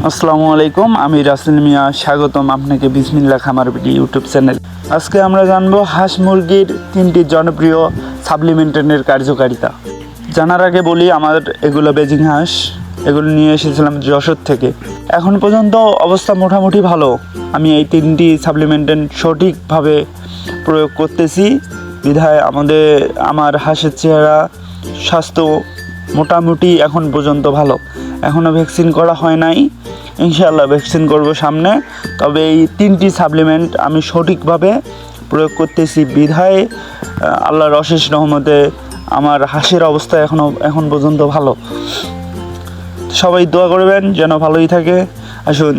আসসালামু আলাইকুম, আমি রাসেল মিয়া। স্বাগতম আপনাকে বিসমিল্লাহ খামার বিডি ইউটিউব চ্যানেল। আজকে আমরা জানবো হাঁস মুরগির 3টি জনপ্রিয় সাপ্লিমেন্টের কার্যকারিতা। জানার আগে বলি, আমার এগুলো বেজিং হাঁস, এগুলো নিয়ে এসেছিলাম যশোর থেকে। এখন পর্যন্ত অবস্থা মোটামুটি ভালো। আমি এই 3টি সাপ্লিমেন্ট সঠিকভাবে প্রয়োগ করতেছি বিধায় আমার হাঁসের চেহারা স্বাস্থ্য মোটামুটি এখন পর্যন্ত ভালো। এখনও ভ্যাকসিন করা হয় নাই, ইনশাআল্লাহ ভ্যাকসিন করব সামনে। তবে এই 3টি সাপ্লিমেন্ট আমি সঠিকভাবে প্রয়োগ করতেছি বিধায় আল্লাহর অশেষ রহমতে আমার হাঁসের অবস্থা এখন পর্যন্ত ভালো। সবাই দোয়া করবেন যেন ভালোই থাকে। আসুন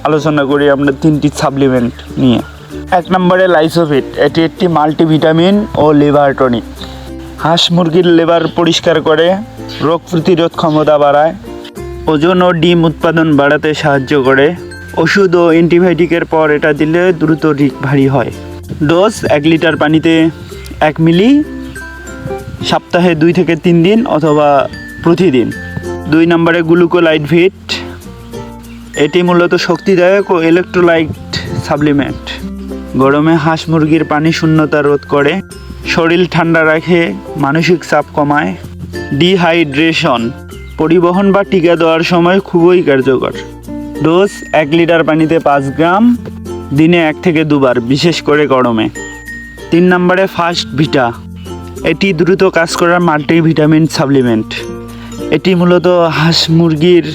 আলোচনা করি আমরা 3টি সাপ্লিমেন্ট নিয়ে। 1 নম্বরে লাইসোফিট। এটি একটি মাল্টিভিটামিন ও লিভার টনিক। হাঁস মুরগির লিভার পরিষ্কার করে, রোগ প্রতিরোধ ক্ষমতা বাড়ায়, ওজন ও ডিম উৎপাদন বাড়াতে সাহায্য করে। ওষুধ ও অ্যান্টিবায়োটিকের পর এটা দিলে দ্রুত রিকভারি হয়। ডোজ 1 লিটার পানিতে 1 মিলি, সপ্তাহে 2 থেকে 3 দিন অথবা প্রতিদিন। 2 নম্বরে গ্লুকোলাইট ভিট। এটি মূলত শক্তিদায়ক ও ইলেকট্রোলাইট সাপ্লিমেন্ট। গরমে হাঁস মুরগির পানি শূন্যতা রোধ করে, শরীর ঠান্ডা রাখে, মানসিক চাপ কমায়। ডিহাইড্রেশন। পরিবহন বা টিকা দেওয়ার সময় খুবই কার্যকর। ডোজ 1 লিটার পানিতে 5 গ্রাম, দিনে 1 থেকে 2 বার, বিশেষ করে গরমে। 3 নম্বরে ফাস্ট ভিটা। এটি দ্রুত কাজ করার মাল্টিভিটামিন সাপ্লিমেন্ট। এটি মূলত হাঁস মুরগির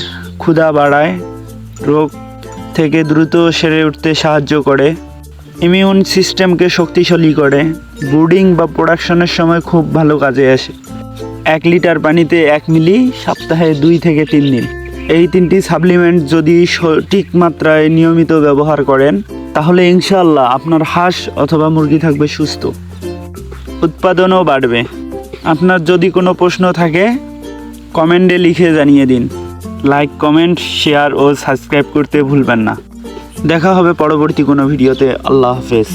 ক্ষুধা বাড়ায়, রোগ থেকে দ্রুত সেরে উঠতে সাহায্য করে, ইমিউন সিস্টেমকে শক্তিশালী করে, ব্রুডিং বা প্রোডাকশনের সময় খুব ভালো কাজে আসে। 1 লিটার পানিতে 1 মিলি, সপ্তাহে 2 থেকে 3 দিন। এই 3টি সাপ্লিমেন্ট যদি সঠিক মাত্রায় নিয়মিত ব্যবহার করেন তাহলে ইনশাআল্লাহ আপনার হাঁস অথবা মুরগি থাকবে সুস্থ, উৎপাদনও বাড়বে। আপনার যদি কোনো প্রশ্ন থাকে কমেন্টে লিখে জানিয়ে দিন। লাইক, কমেন্ট, শেয়ার ও সাবস্ক্রাইব করতে ভুলবেন না। দেখা হবে পরবর্তী কোনো ভিডিওতে। আল্লাহ হাফেজ।